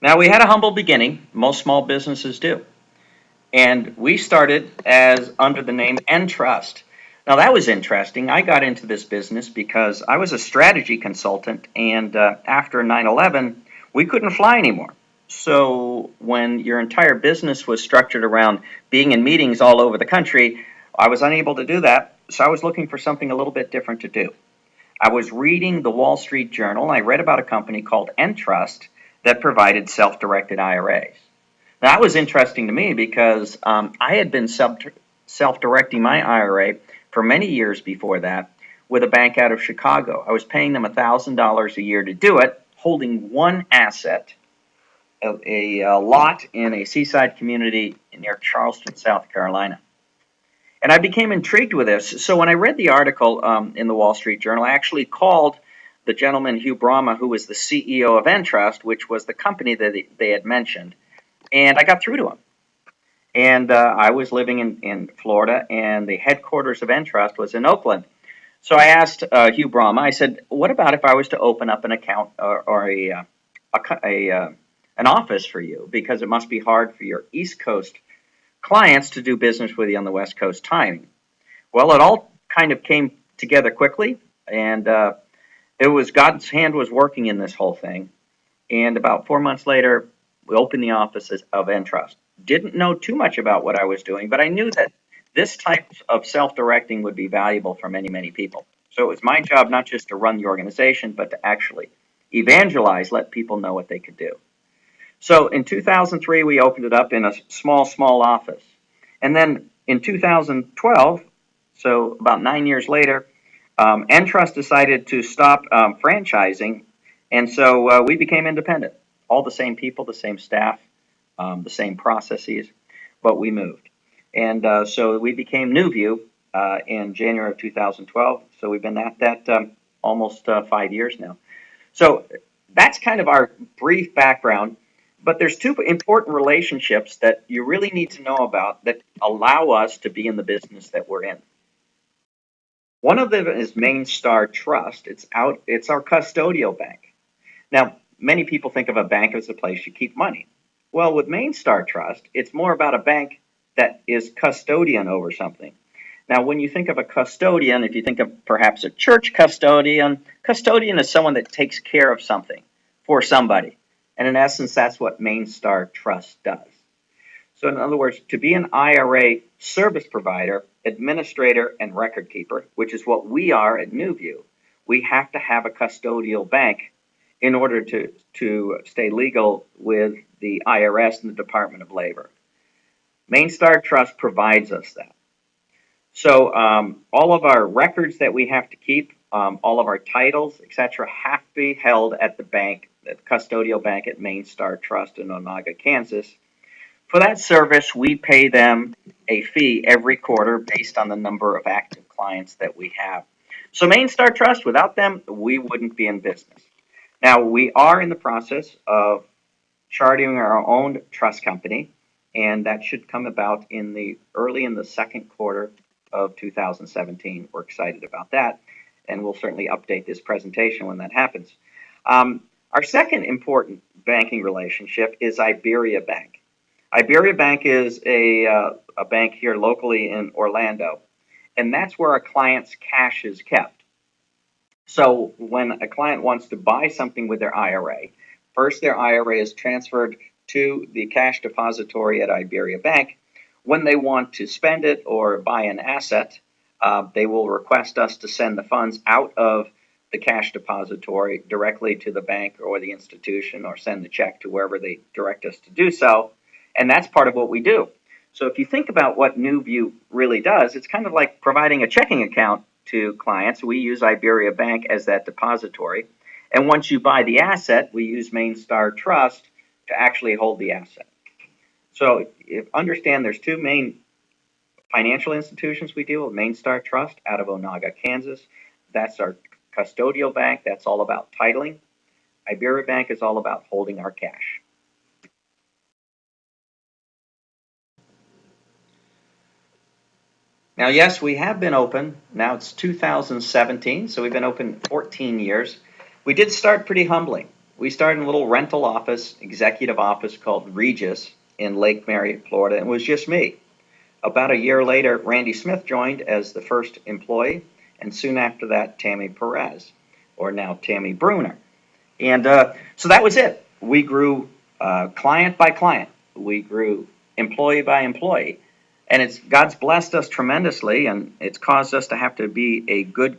Now, we had a humble beginning. Most small businesses do. And we started as under the name Entrust. Now, that was interesting. I got into this business because I was a strategy consultant, and after 9/11, we couldn't fly anymore. So, when your entire business was structured around being in meetings all over the country, I was unable to do that. So, I was looking for something a little bit different to do. I was reading the Wall Street Journal. I read about a company called Entrust that provided self-directed IRAs. Now, that was interesting to me because I had been self-directing my IRA for many years before that with a bank out of Chicago. I was paying them $1,000 a year to do it, holding one asset, a lot in a seaside community near Charleston, South Carolina. And I became intrigued with this. So when I read the article in the Wall Street Journal, I actually called the gentleman, Hugh Brahma, who was the CEO of Entrust, which was the company that they had mentioned. And I got through to him. And I was living in Florida, and the headquarters of Entrust was in Oakland. So I asked Hugh Brahma, I said, what about if I was to open up an account or an office for you? Because it must be hard for your East Coast clients to do business with you on the West Coast timing. Well, it all kind of came together quickly, and it was God's hand was working in this whole thing. And about 4 months later, we opened the offices of Entrust. Didn't know too much about what I was doing, but I knew that this type of self-directing would be valuable for many, many people. So it was my job not just to run the organization, but to actually evangelize, let people know what they could do. So in 2003, we opened it up in a small office. And then in 2012, so about 9 years later, Entrust decided to stop franchising, and so we became independent. All the same people, the same staff, the same processes, but we moved. And so we became NuView in January of 2012. So we've been at that almost 5 years now. So that's kind of our brief background. But there's two important relationships that you really need to know about that allow us to be in the business that we're in. One of them is Main Star Trust. It's our custodial bank. Now, many people think of a bank as a place you keep money. Well, with Main Star Trust, it's more about a bank that is custodian over something. Now, when you think of a custodian, if you think of perhaps a church custodian is someone that takes care of something for somebody. And in essence, that's what Main Star Trust does. So in other words, to be an IRA service provider, administrator, and record keeper, which is what we are at NuView, we have to have a custodial bank in order to stay legal with the IRS and the Department of Labor. Main Star Trust provides us that. So all of our records that we have to keep, all of our titles, etc., have to be held at the bank, the custodial bank at Main Star Trust in Onaga, Kansas. For that service, we pay them a fee every quarter based on the number of active clients that we have. So Main Star Trust, without them, we wouldn't be in business. Now, we are in the process of charting our own trust company, and that should come about early in the second quarter of 2017. We're excited about that, and we'll certainly update this presentation when that happens. Our second important banking relationship is Iberia Bank. Iberia Bank is a bank here locally in Orlando, and that's where our client's cash is kept. So when a client wants to buy something with their IRA, first their IRA is transferred to the cash depository at Iberia Bank. When they want to spend it or buy an asset, they will request us to send the funds out of the cash depository directly to the bank or the institution, or send the check to wherever they direct us to do so. And that's part of what we do. So if you think about what NuView really does, it's kind of like providing a checking account to clients. We use Iberia Bank as that depository. And once you buy the asset, we use Main Star Trust to actually hold the asset. So understand there's two main financial institutions we deal with. Main Star Trust out of Onaga, Kansas. That's our custodial bank. That's all about titling. Iberia Bank is all about holding our cash. Now, yes, we have been open. Now it's 2017, so we've been open 14 years. We did start pretty humbly. We started a little rental office, executive office called Regis in Lake Mary, Florida, and it was just me. About a year later, Randy Smith joined as the first employee, and soon after that, Tammy Perez, or now Tammy Bruner. And so that was it. We grew client by client. We grew employee by employee. And God's blessed us tremendously, and it's caused us to have to be a good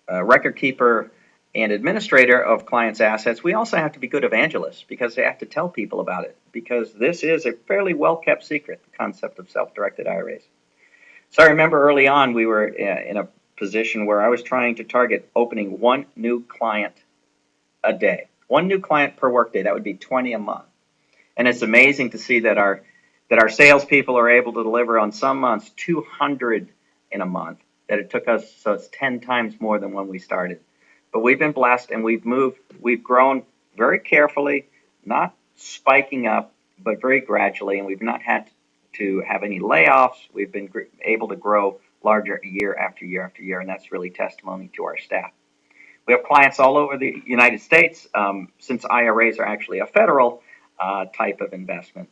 record keeper and administrator of clients' assets. We also have to be good evangelists because they have to tell people about it, because this is a fairly well-kept secret, the concept of self-directed IRAs. So I remember early on we were in a position where I was trying to target opening one new client a day, one new client per workday. That would be 20 a month. And it's amazing to see that our salespeople are able to deliver on some months 200 in a month. That it took us, so it's 10 times more than when we started. But we've been blessed, and we've grown very carefully, not spiking up, but very gradually, and we've not had to have any layoffs. We've been able to grow larger year after year after year, and that's really testimony to our staff. We have clients all over the United States, since IRAs are actually a federal type of investment.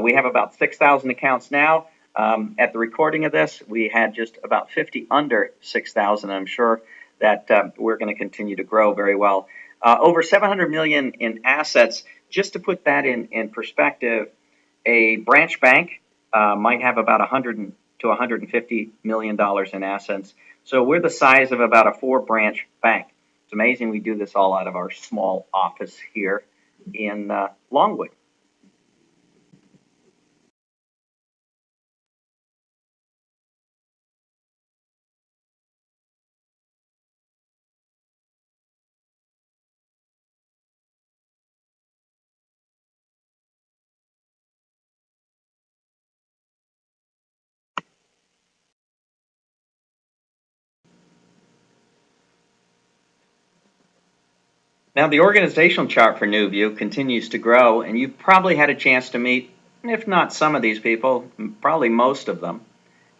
We have about 6,000 accounts now. At the recording of this, we had just about 50 under 6,000. I'm sure that we're going to continue to grow very well. Over 700 million in assets. Just to put that in perspective, a branch bank might have about 100 to 150 million dollars in assets. So we're the size of about a 4-branch bank. It's amazing we do this all out of our small office here in Longwood. Now, the organizational chart for NuView continues to grow, and you've probably had a chance to meet, if not some of these people, probably most of them.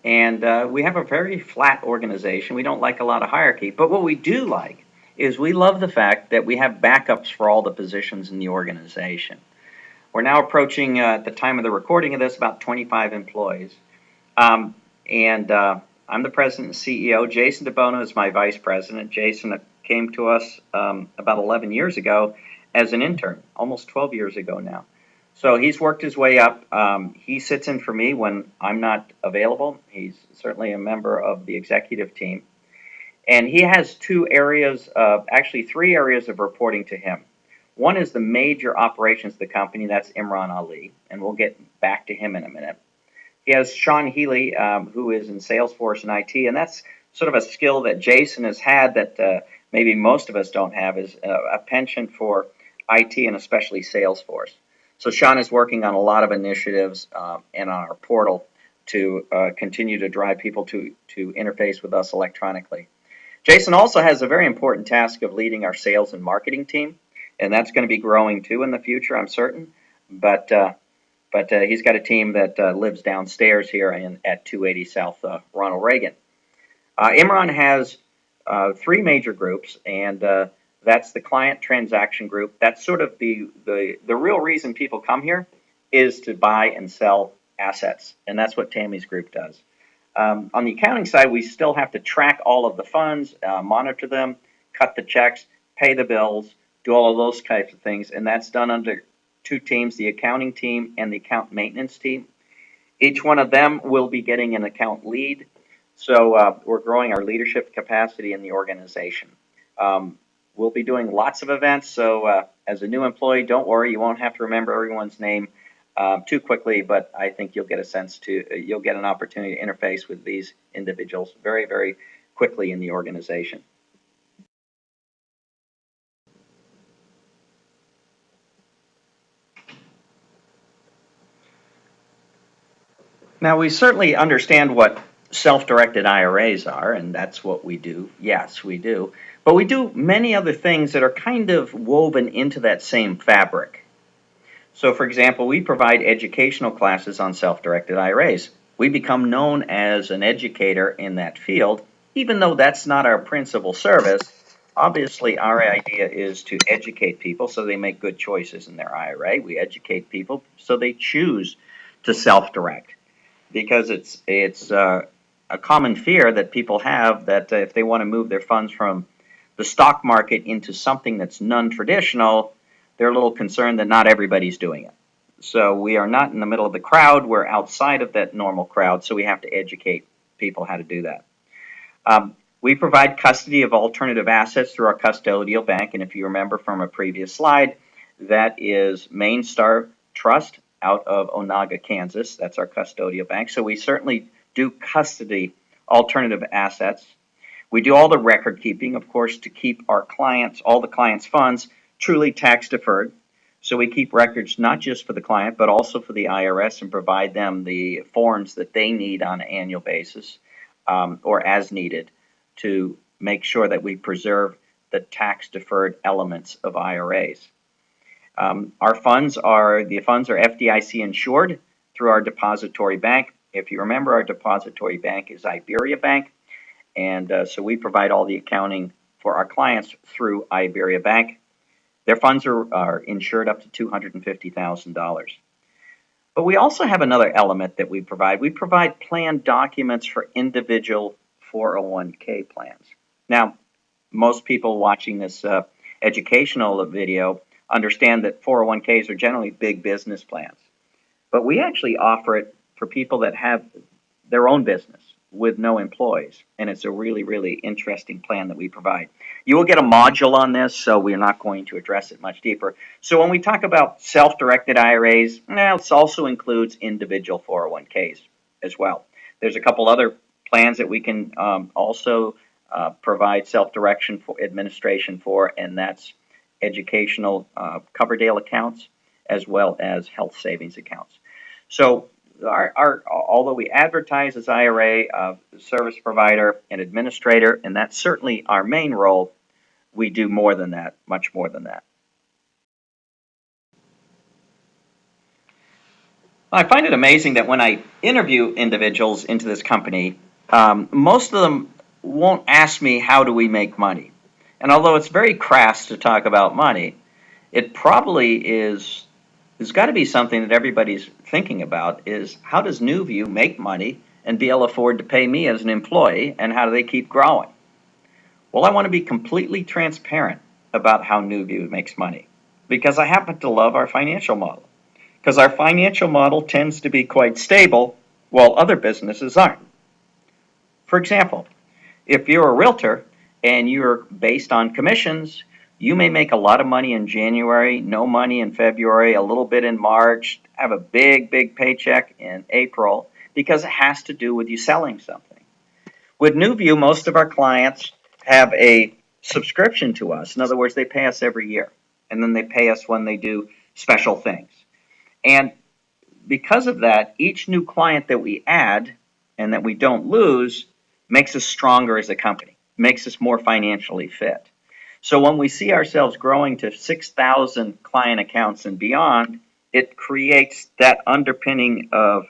And we have a very flat organization. We don't like a lot of hierarchy. But what we do like is we love the fact that we have backups for all the positions in the organization. We're now approaching, at the time of the recording of this, about 25 employees. And I'm the president and CEO. Jason DeBono is my vice president. Jason came to us about 11 years ago as an intern, almost 12 years ago now. So he's worked his way up. He sits in for me when I'm not available. He's certainly a member of the executive team. And he has actually 3 areas of reporting to him. One is the major operations of the company. That's Imran Ali, and we'll get back to him in a minute. He has Sean Healy, who is in Salesforce and IT, and that's sort of a skill that Jason has had that maybe most of us don't have, is a penchant for IT and especially Salesforce. So Sean is working on a lot of initiatives and on our portal to continue to drive people to interface with us electronically. Jason also has a very important task of leading our sales and marketing team, and that's going to be growing too in the future, I'm certain. But he's got a team that lives downstairs here at 280 South Ronald Reagan. Imran has 3 major groups, and that's the client transaction group. That's sort of the real reason people come here, is to buy and sell assets, and that's what Tammy's group does. On the accounting side, we still have to track all of the funds, monitor them, cut the checks, pay the bills, do all of those types of things, and that's done under 2 teams, the accounting team and the account maintenance team. Each one of them will be getting an account lead. So we're growing our leadership capacity in the organization. We'll be doing lots of events. So as a new employee, don't worry, you won't have to remember everyone's name too quickly, but I think you'll get you'll get an opportunity to interface with these individuals very, very quickly in the organization. Now, we certainly understand what self-directed IRAs are, and that's what we do. Yes, we do. But we do many other things that are kind of woven into that same fabric. So, for example, we provide educational classes on self-directed IRAs. We become known as an educator in that field, even though that's not our principal service. obviously our idea is to educate people so they make good choices in their IRA. We educate people so they choose to self-direct, because it's a common fear that people have that if they want to move their funds from the stock market into something that's non-traditional, they're a little concerned that not everybody's doing it. So we are not in the middle of the crowd. We're outside of that normal crowd, so we have to educate people how to do that. We provide custody of alternative assets through our custodial bank, and if you remember from a previous slide, that is Main Star Trust out of Onaga, Kansas. That's our custodial bank. So we certainly do custody alternative assets. We do all the record keeping, of course, to keep our clients, all the clients' funds, truly tax deferred. So we keep records not just for the client, but also for the IRS, and provide them the forms that they need on an annual basis, or as needed, to make sure that we preserve the tax deferred elements of IRAs. Our funds are FDIC insured through our depository bank. If you remember, our depository bank is Iberia Bank, and so we provide all the accounting for our clients through Iberia Bank. Their funds are insured up to $250,000. But we also have another element that we provide. We provide plan documents for individual 401k plans. Now, most people watching this educational video understand that 401ks are generally big business plans. But we actually offer it for people that have their own business with no employees, and it's a really, really interesting plan that we provide. You will get a module on this, so we're not going to address it much deeper. So when we talk about self-directed IRAs, it also includes individual 401ks as well. There's a couple other plans that we can also provide self-direction for administration for, and that's educational Coverdale accounts as well as health savings accounts. So although we advertise as IRA, service provider and administrator, and that's certainly our main role, we do more than that, much more than that. I find it amazing that when I interview individuals into this company, most of them won't ask me, how do we make money? And although it's very crass to talk about money, it probably is, there's got to be something that everybody's thinking about, is how does NuView make money and be able to afford to pay me as an employee, and how do they keep growing? Well, I want to be completely transparent about how NuView makes money, because I happen to love our financial model. Because our financial model tends to be quite stable, while other businesses aren't. For example, if you're a realtor and you're based on commissions, you may make a lot of money in January, no money in February, a little bit in March, have a big, big paycheck in April, because it has to do with you selling something. With NuView, most of our clients have a subscription to us. In other words, they pay us every year, and then they pay us when they do special things. And because of that, each new client that we add and that we don't lose makes us stronger as a company, makes us more financially fit. So when we see ourselves growing to 6,000 client accounts and beyond, it creates that underpinning of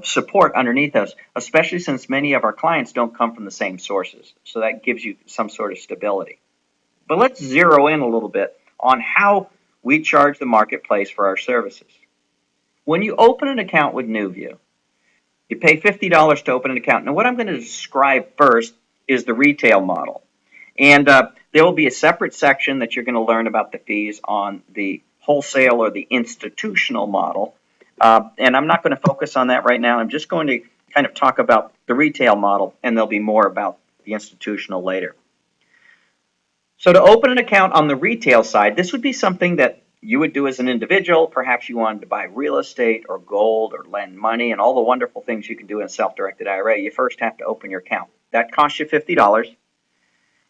support underneath us, especially since many of our clients don't come from the same sources. So that gives you some sort of stability. But let's zero in a little bit on how we charge the marketplace for our services. When you open an account with NuView, you pay $50 to open an account. Now, what I'm going to describe first is the retail model. And there will be a separate section that you're going to learn about the fees on the wholesale or the institutional model. And I'm not going to focus on that right now. I'm just going to kind of talk about the retail model, and there'll be more about the institutional later. So to open an account on the retail side, this would be something that you would do as an individual. Perhaps you wanted to buy real estate or gold or lend money and all the wonderful things you can do in a self-directed IRA. You first have to open your account. That costs you $50.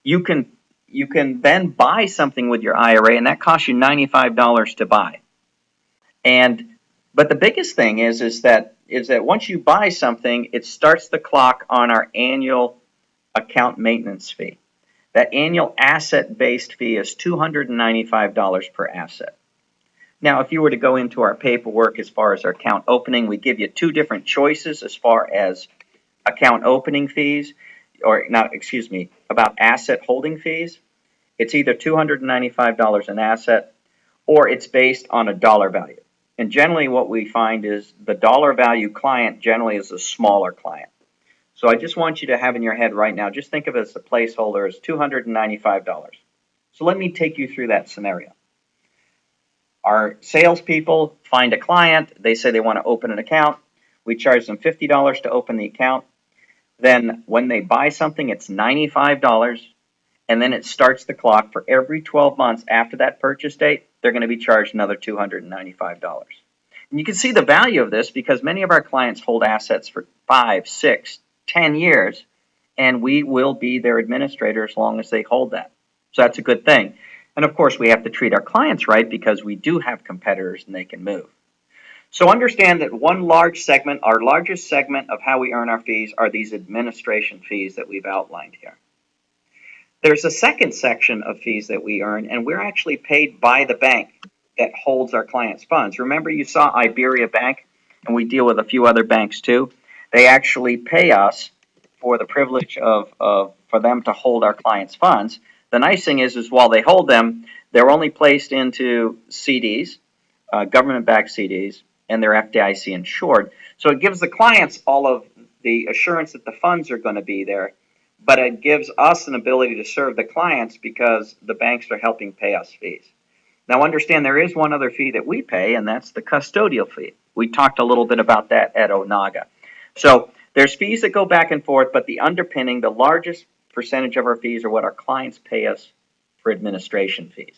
You can then buy something with your IRA, and that costs you $95 to buy. But the biggest thing is that once you buy something, it starts the clock on our annual account maintenance fee. That annual asset-based fee is $295 per asset. Now, if you were to go into our paperwork as far as our account opening, we give you two different choices as far as account opening fees. or not, excuse me, about asset holding fees, it's either $295 an asset or it's based on a dollar value. And generally what we find is the dollar value client generally is a smaller client. So I just want you to have in your head right now, just think of it as a placeholder as $295. So let me take you through that scenario. Our salespeople find a client, they say they want to open an account. We charge them $50 to open the account. Then when they buy something, it's $95, and then it starts the clock for every 12 months after that purchase date. They're going to be charged another $295. And you can see the value of this because many of our clients hold assets for 5, 6, 10 years, and we will be their administrator as long as they hold that. So that's a good thing. And of course, we have to treat our clients right because we do have competitors and they can move. So understand that one large segment, our largest segment of how we earn our fees are these administration fees that we've outlined here. There's a second section of fees that we earn, and we're actually paid by the bank that holds our clients' funds. Remember, you saw Iberia Bank, and we deal with a few other banks too. They actually pay us for the privilege for them to hold our clients' funds. The nice thing is while they hold them, they're only placed into CDs, government-backed CDs, and they're FDIC insured. So it gives the clients all of the assurance that the funds are going to be there, but it gives us an ability to serve the clients because the banks are helping pay us fees. Now understand there is one other fee that we pay, and that's the custodial fee. We talked a little bit about that at Onaga. So there's fees that go back and forth, but the underpinning, the largest percentage of our fees are what our clients pay us for administration fees.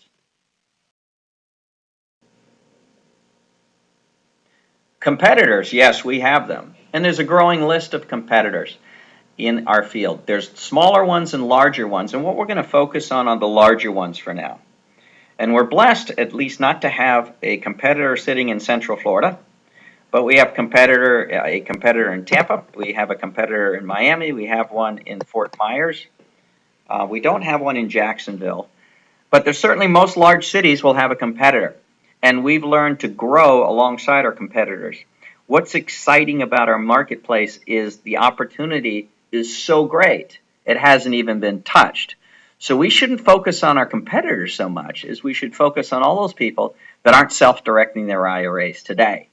Competitors, yes, we have them. And there's a growing list of competitors in our field. There's smaller ones and larger ones, and what we're going to focus on are the larger ones for now. And we're blessed at least not to have a competitor sitting in Central Florida, but we have a competitor in Tampa, we have a competitor in Miami, we have one in Fort Myers. We don't have one in Jacksonville, but there's certainly most large cities will have a competitor, and we've learned to grow alongside our competitors. What's exciting about our marketplace is the opportunity is so great, it hasn't even been touched. So we shouldn't focus on our competitors so much as we should focus on all those people that aren't self-directing their IRAs today.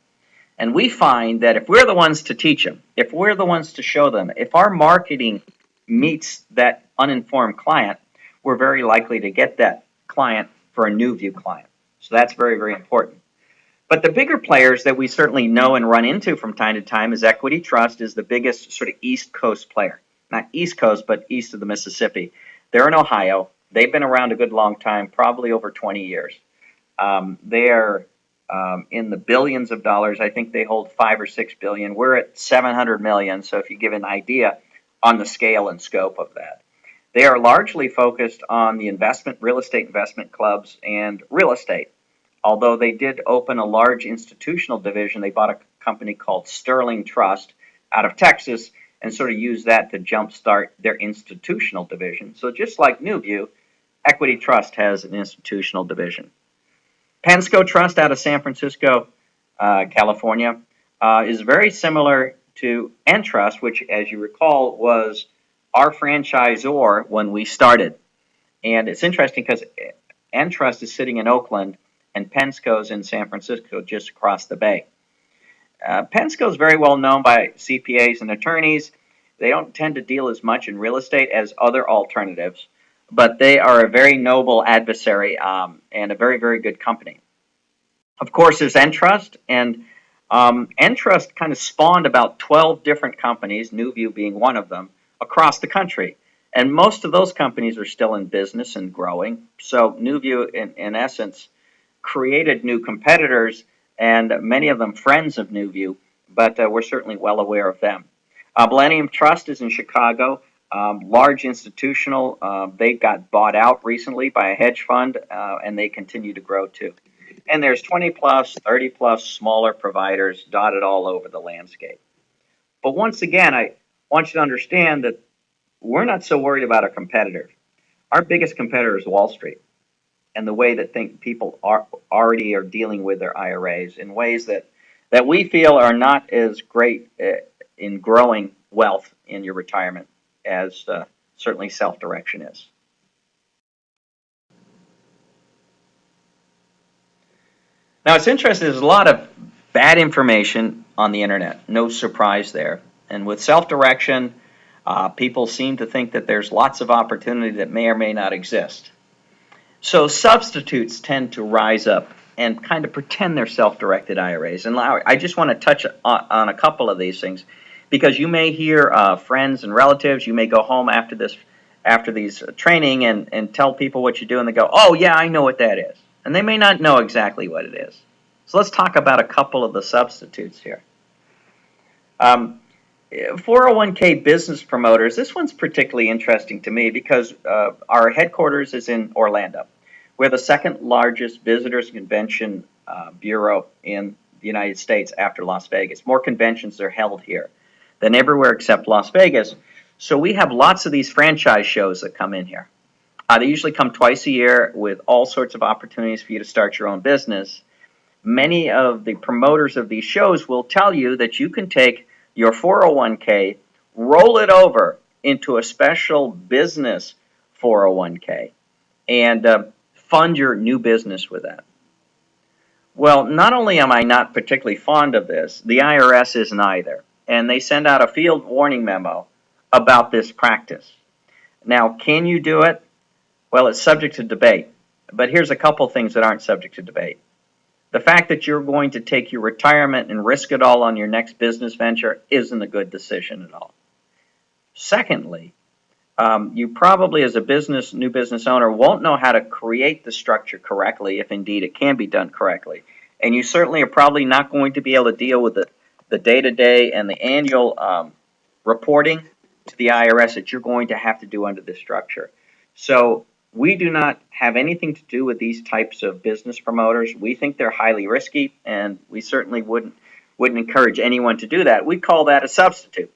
And we find that if we're the ones to teach them, if we're the ones to show them, if our marketing meets that uninformed client, we're very likely to get that client for a NuView client. So that's very, very important. But the bigger players that we certainly know and run into from time to time is Equity Trust is the biggest sort of East Coast player. Not East Coast, but east of the Mississippi. They're in Ohio. They've been around a good long time, probably over 20 years. They're in the billions of dollars. I think they hold 5 or 6 billion. We're at 700 million. So if you give an idea on the scale and scope of that, they are largely focused on the real estate investment clubs and real estate. Although they did open a large institutional division, they bought a company called Sterling Trust out of Texas and sort of used that to jumpstart their institutional division. So just like NuView, Equity Trust has an institutional division. Pensco Trust out of San Francisco, California, is very similar to Entrust, which, as you recall, was our franchisor when we started. And it's interesting because Entrust is sitting in Oakland and Pensco's in San Francisco, just across the bay. Pensco is very well known by CPAs and attorneys. They don't tend to deal as much in real estate as other alternatives, but they are a very noble adversary and a very, very good company. Of course, there's Entrust, and Entrust kind of spawned about 12 different companies, NuView being one of them, across the country. And most of those companies are still in business and growing. So NuView, in essence, created new competitors, and many of them friends of NuView, but we're certainly well aware of them. Millennium Trust is in Chicago, large institutional. They got bought out recently by a hedge fund, and they continue to grow too. And there's 20 plus, 30 plus smaller providers dotted all over the landscape. But once again, I want you to understand that we're not so worried about our competitors. Our biggest competitor is Wall Street, and the way that people already are dealing with their IRAs in ways that we feel are not as great in growing wealth in your retirement. as certainly self-direction is. Now, it's interesting, there's a lot of bad information on the internet. No surprise there. And with self-direction, people seem to think that there's lots of opportunity that may or may not exist. So substitutes tend to rise up and kind of pretend they're self-directed IRAs. And I just want to touch on a couple of these things, because you may hear friends and relatives, you may go home after these training and tell people what you do, and they go, "Oh yeah, I know what that is." And they may not know exactly what it is. So let's talk about a couple of the substitutes here. 401k business promoters, this one's particularly interesting to me because our headquarters is in Orlando. We're the second largest visitors convention bureau in the United States after Las Vegas. More conventions are held here than everywhere except Las Vegas. So we have lots of these franchise shows that come in here. They usually come twice a year with all sorts of opportunities for you to start your own business. Many of the promoters of these shows will tell you that you can take your 401k, roll it over into a special business 401k, and fund your new business with that. Well, not only am I not particularly fond of this, the IRS isn't either, and they send out a field warning memo about this practice. Now, can you do it? Well, it's subject to debate, but here's a couple things that aren't subject to debate. The fact that you're going to take your retirement and risk it all on your next business venture isn't a good decision at all. Secondly, you probably as a new business owner won't know how to create the structure correctly, if indeed it can be done correctly. And you certainly are probably not going to be able to deal with the day-to-day and the annual reporting to the IRS that you're going to have to do under this structure. So we do not have anything to do with these types of business promoters. We think they're highly risky, and we certainly wouldn't encourage anyone to do that. We call that a substitute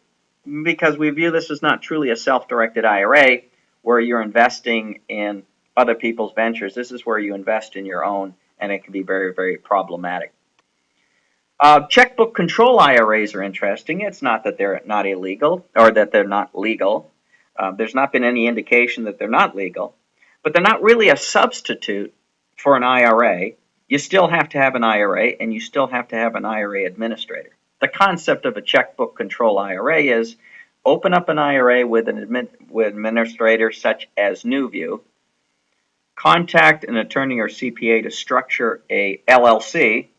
because we view this as not truly a self-directed IRA where you're investing in other people's ventures. This is where you invest in your own, and it can be very, very problematic. Checkbook control IRAs are interesting. It's not that they're not illegal or that they're not legal. There's not been any indication that they're not legal. But they're not really a substitute for an IRA. You still have to have an IRA, and you still have to have an IRA administrator. The concept of a checkbook control IRA is open up an IRA with an administrator such as NuView, contact an attorney or CPA to structure a LLC,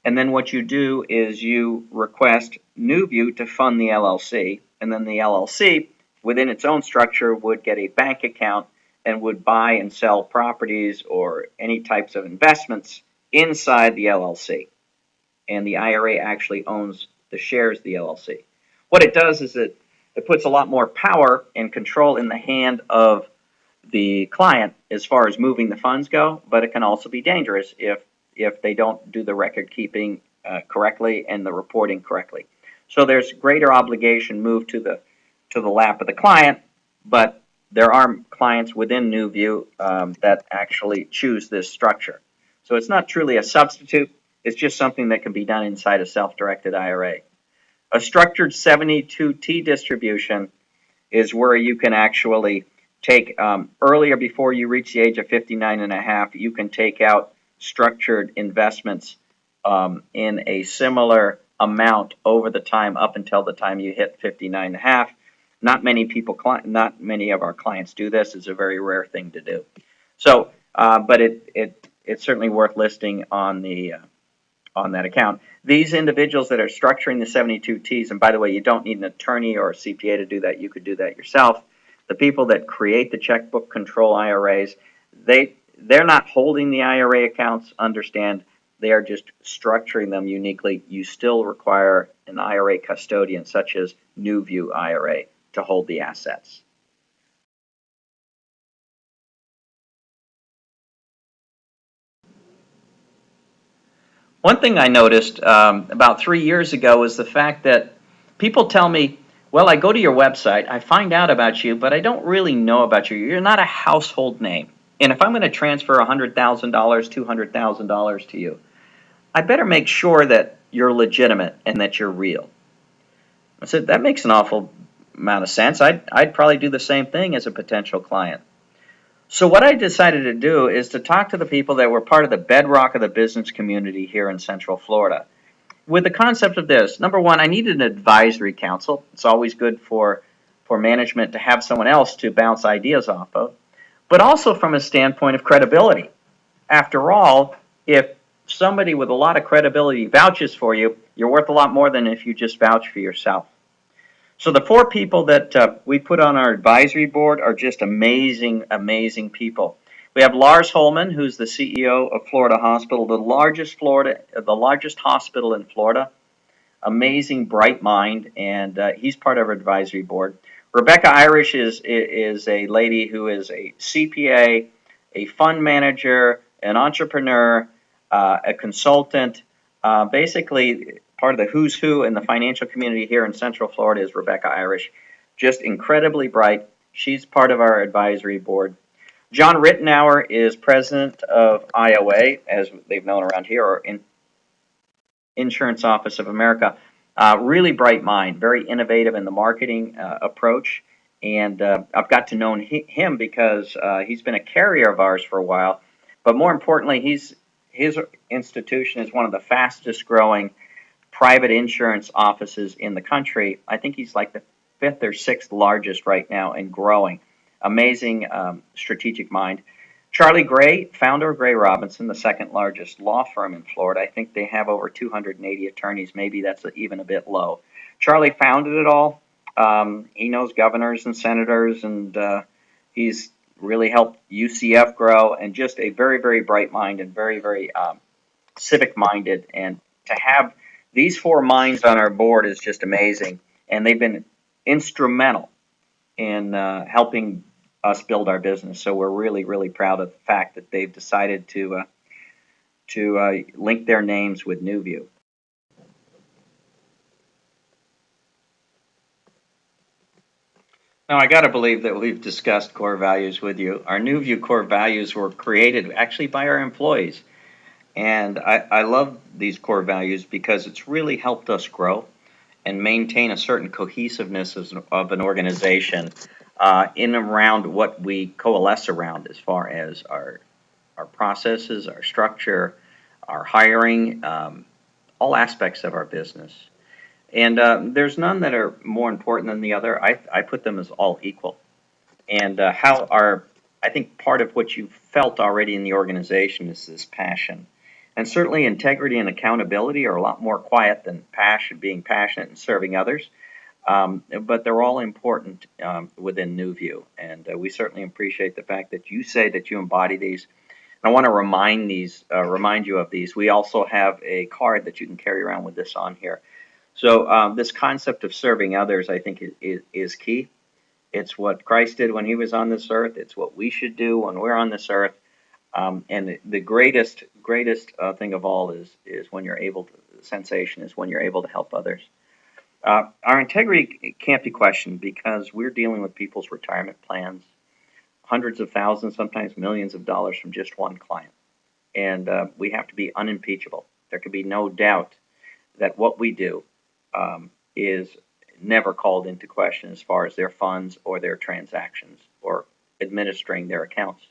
and then what you do is you request NuView to fund the LLC, and then the LLC, within its own structure, would get a bank account and would buy and sell properties or any types of investments inside the LLC. And the IRA actually owns the shares of the LLC. What it does is it puts a lot more power and control in the hand of the client as far as moving the funds go, but it can also be dangerous if they don't do the record keeping correctly and the reporting correctly. So there's greater obligation moved to the lap of the client, but there are clients within NuView that actually choose this structure. So it's not truly a substitute. It's just something that can be done inside a self-directed IRA. A structured 72T distribution is where you can actually take earlier, before you reach the age of 59 and a half, you can take out structured investments in a similar amount over the time up until the time you hit 59 and a half. Not many of our clients do this. It's a very rare thing to do. So, but it's certainly worth listing on that account. These individuals that are structuring the 72Ts, and by the way, you don't need an attorney or a CPA to do that. You could do that yourself. The people that create the checkbook control IRAs, they're not holding the IRA accounts. Understand, they are just structuring them uniquely. You still require an IRA custodian, such as NuView IRA, to hold the assets. One thing I noticed about 3 years ago was the fact that people tell me, well, I go to your website, I find out about you, but I don't really know about you. You're not a household name. And if I'm going to transfer $100,000, $200,000 to you, I better make sure that you're legitimate and that you're real. I said, that makes an awful amount of sense, I'd probably do the same thing as a potential client. So what I decided to do is to talk to the people that were part of the bedrock of the business community here in Central Florida, with the concept of this. Number one, I needed an advisory council. It's always good for management to have someone else to bounce ideas off of, but also from a standpoint of credibility. After all, if somebody with a lot of credibility vouches for you, you're worth a lot more than if you just vouch for yourself. So the four people that we put on our advisory board are just amazing, amazing people. We have Lars Holman, who's the CEO of Florida Hospital, the largest hospital in Florida. Amazing, bright mind, and he's part of our advisory board. Rebecca Irish is a lady who is a CPA, a fund manager, an entrepreneur, a consultant, basically part of the who's who in the financial community here in Central Florida is Rebecca Irish. Just incredibly bright. She's part of our advisory board. John Rittenauer is president of IOA, as they've known around here, or Insurance Office of America. Really bright mind, very innovative in the marketing approach. And I've got to know him because he's been a carrier of ours for a while. But more importantly, his institution is one of the fastest growing private insurance offices in the country. I think he's like the fifth or sixth largest right now and growing. Amazing strategic mind. Charlie Gray, founder of Gray Robinson, the second largest law firm in Florida. I think they have over 280 attorneys. Maybe that's even a bit low. Charlie founded it all. He knows governors and senators, and he's really helped UCF grow, and just a very, very bright mind and very, very civic-minded. And to have these four minds on our board is just amazing, and they've been instrumental in helping us build our business. So we're really, really proud of the fact that they've decided to link their names with NuView. Now, I got to believe that we've discussed core values with you. Our NuView core values were created actually by our employees. And I love these core values because it's really helped us grow and maintain a certain cohesiveness of an organization in and around what we coalesce around as far as our processes, our structure, our hiring, all aspects of our business. And there's none that are more important than the other. I put them as all equal. And I think part of what you've felt already in the organization is this passion. And certainly integrity and accountability are a lot more quiet than being passionate and serving others. But they're all important within NuView. And we certainly appreciate the fact that you say that you embody these. And I want to remind you of these. We also have a card that you can carry around with this on here. So this concept of serving others, I think, is key. It's what Christ did when he was on this earth. It's what we should do when we're on this earth. And the greatest thing of all is when you're able to, the sensation is when you're able to help others. Our integrity can't be questioned because we're dealing with people's retirement plans, hundreds of thousands, sometimes millions of dollars from just one client. And we have to be unimpeachable. There can be no doubt that what we do is never called into question as far as their funds or their transactions or administering their accounts.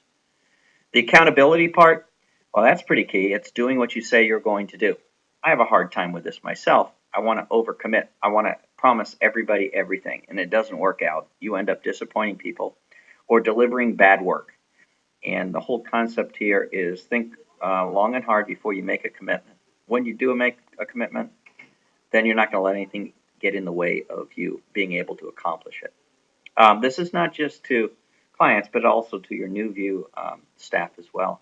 The accountability part, well, that's pretty key. It's doing what you say you're going to do. I have a hard time with this myself. I want to overcommit. I want to promise everybody everything, and it doesn't work out. You end up disappointing people or delivering bad work. And the whole concept here is think long and hard before you make a commitment. When you do make a commitment, then you're not going to let anything get in the way of you being able to accomplish it. This is not just to clients, but also to your NuView staff as well.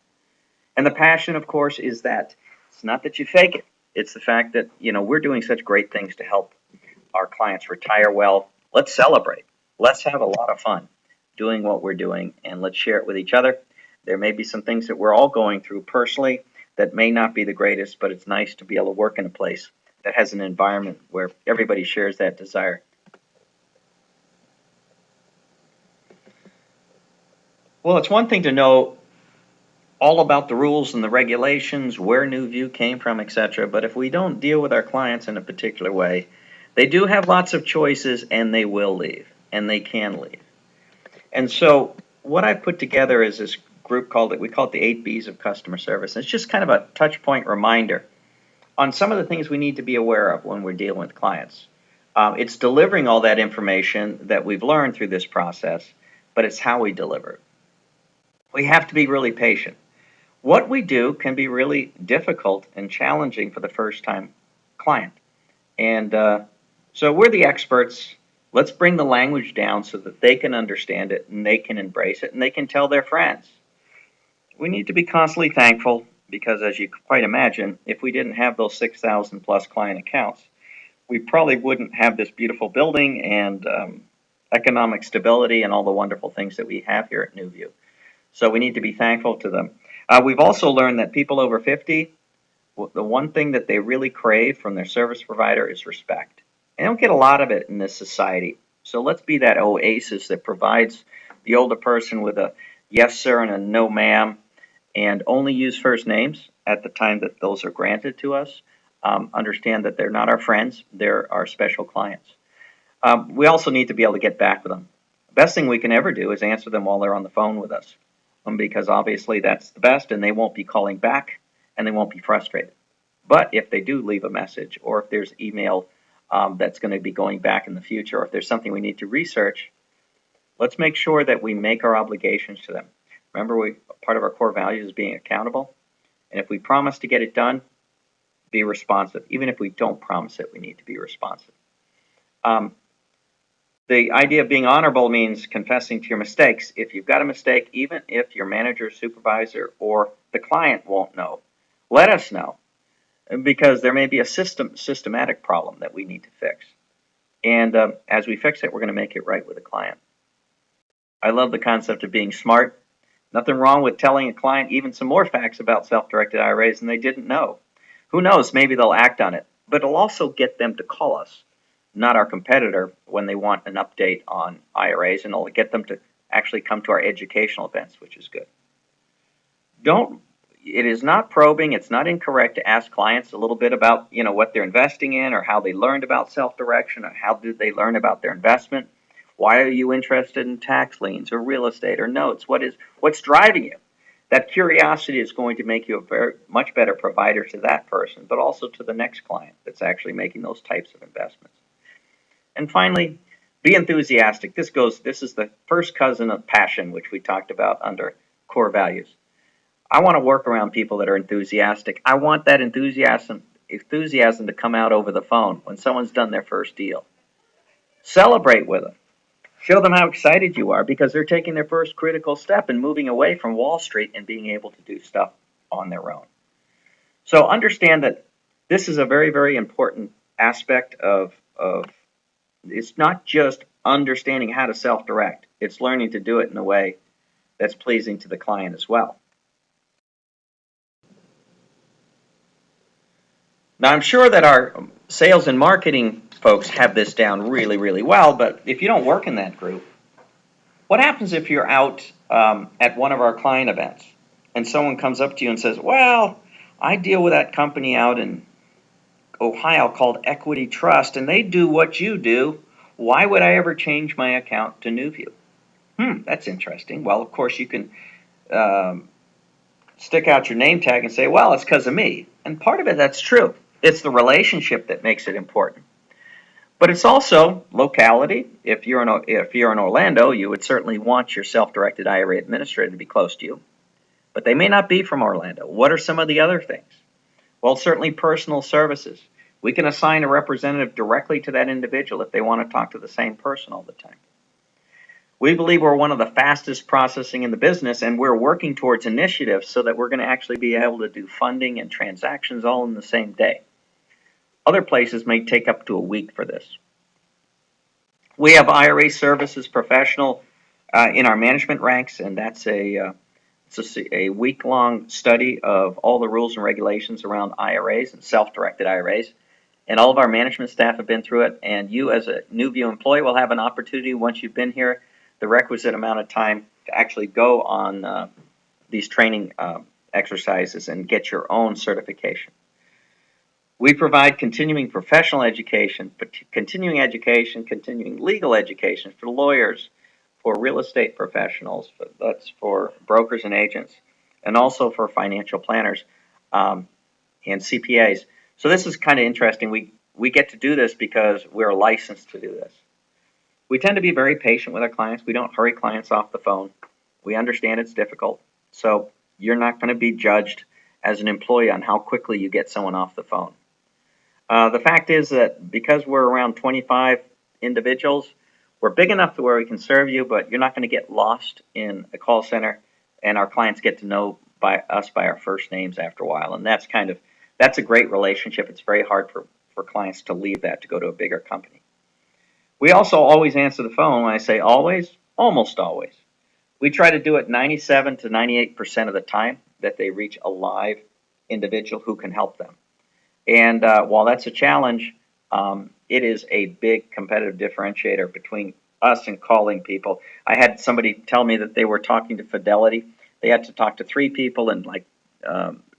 And the passion, of course, is that it's not that you fake it. It's the fact that, we're doing such great things to help our clients retire well. Let's celebrate. Let's have a lot of fun doing what we're doing, and let's share it with each other. There may be some things that we're all going through personally that may not be the greatest, but it's nice to be able to work in a place that has an environment where everybody shares that desire. Well, it's one thing to know all about the rules and the regulations, where NuView came from, etc. But if we don't deal with our clients in a particular way, They do have lots of choices, and they will leave, and they can leave. And so what I put together is this group we call it the 8 B's of customer service. And it's just kind of a touch point reminder on some of the things we need to be aware of when we're dealing with clients. It's delivering all that information that we've learned through this process, but it's how we deliver it. We have to be really patient. What we do can be really difficult and challenging for the first-time client. And so we're the experts. Let's bring the language down so that they can understand it and they can embrace it and they can tell their friends. We need to be constantly thankful because, as you quite imagine, if we didn't have those 6,000 plus client accounts, we probably wouldn't have this beautiful building and economic stability and all the wonderful things that we have here at NuView. So we need to be thankful to them. We've also learned that people over 50, the one thing that they really crave from their service provider is respect. And they don't get a lot of it in this society. So let's be that oasis that provides the older person with a yes, sir, and a no, ma'am, and only use first names at the time that those are granted to us. Understand that they're not our friends, they're our special clients. We also need to be able to get back with them. The best thing we can ever do is answer them while they're on the phone with us, because obviously that's the best, and they won't be calling back, and they won't be frustrated. But if they do leave a message, or if there's email that's going to be going back in the future, or if there's something we need to research, let's make sure that we make our obligations to them. Remember, part of our core values is being accountable, and if we promise to get it done, be responsive. Even if we don't promise it, we need to be responsive. The idea of being honorable means confessing to your mistakes. If you've got a mistake, even if your manager, supervisor, or the client won't know, let us know, because there may be a systematic problem that we need to fix. And as we fix it, we're going to make it right with the client. I love the concept of being smart. Nothing wrong with telling a client even some more facts about self-directed IRAs than they didn't know. Who knows, maybe they'll act on it, but it'll also get them to call us, not our competitor, when they want an update on IRAs, and it'll get them to actually come to our educational events, which is good. It is not probing, it's not incorrect to ask clients a little bit about, what they're investing in, or how they learned about self-direction, or how did they learn about their investment. Why are you interested in tax liens or real estate or notes? What's driving you? That curiosity is going to make you a very much better provider to that person, but also to the next client that's actually making those types of investments. And finally, be enthusiastic. This is the first cousin of passion, which we talked about under core values. I want to work around people that are enthusiastic. I want that enthusiasm to come out over the phone when someone's done their first deal. Celebrate with them. Show them how excited you are because they're taking their first critical step and moving away from Wall Street and being able to do stuff on their own. So understand that this is a very, very important aspect of it's not just understanding how to self-direct. It's learning to do it in a way that's pleasing to the client as well. Now, I'm sure that our sales and marketing folks have this down really, really well, but if you don't work in that group, what happens if you're out at one of our client events and someone comes up to you and says, well, I deal with that company out in Ohio called Equity Trust, and they do what you do. Why would I ever change my account to NuView? That's interesting. Well, of course, you can stick out your name tag and say, well, it's because of me. And part of it, that's true. It's the relationship that makes it important. But it's also locality. If you're in Orlando, you would certainly want your self-directed IRA administrator to be close to you. But they may not be from Orlando. What are some of the other things? Well, certainly personal services. We can assign a representative directly to that individual if they want to talk to the same person all the time. We believe we're one of the fastest processing in the business, and we're working towards initiatives so that we're going to actually be able to do funding and transactions all in the same day. Other places may take up to a week for this. We have IRA services professional in our management ranks, and that's it's a week-long study of all the rules and regulations around IRAs and self-directed IRAs. And all of our management staff have been through it, and you as a NuView employee will have an opportunity once you've been here the requisite amount of time to actually go on these training exercises and get your own certification. We provide continuing professional education, continuing education, continuing legal education for lawyers, for real estate professionals, that's for brokers and agents, and also for financial planners and CPAs. So this is kind of interesting. We get to do this because we're licensed to do this. We tend to be very patient with our clients. We don't hurry clients off the phone. We understand it's difficult. So you're not going to be judged as an employee on how quickly you get someone off the phone. The fact is that because we're around 25 individuals, we're big enough to where we can serve you, but you're not going to get lost in a call center, and our clients get to know us by our first names after a while, and that's a great relationship. It's very hard for clients to leave that to go to a bigger company. We also always answer the phone. When I say always, almost always. We try to do it 97 to 98% of the time that they reach a live individual who can help them. And while that's a challenge, it is a big competitive differentiator between us and calling people. I had somebody tell me that they were talking to Fidelity. They had to talk to 3 people in like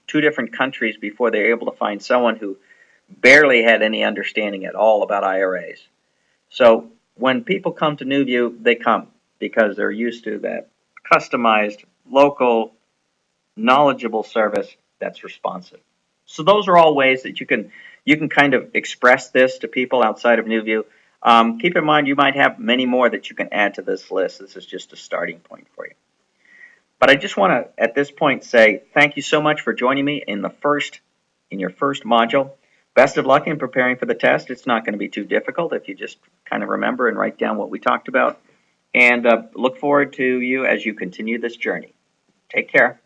2 different countries before they were able to find someone who barely had any understanding at all about IRAs. So when people come to NuView, they come because they're used to that customized, local, knowledgeable service that's responsive. So those are all ways that you can kind of express this to people outside of NuView. Keep in mind you might have many more that you can add to this list. This is just a starting point for you. But I just want to at this point say thank you so much for joining me in your first module. Best of luck in preparing for the test. It's not going to be too difficult if you just kind of remember and write down what we talked about. And look forward to you as you continue this journey. Take care.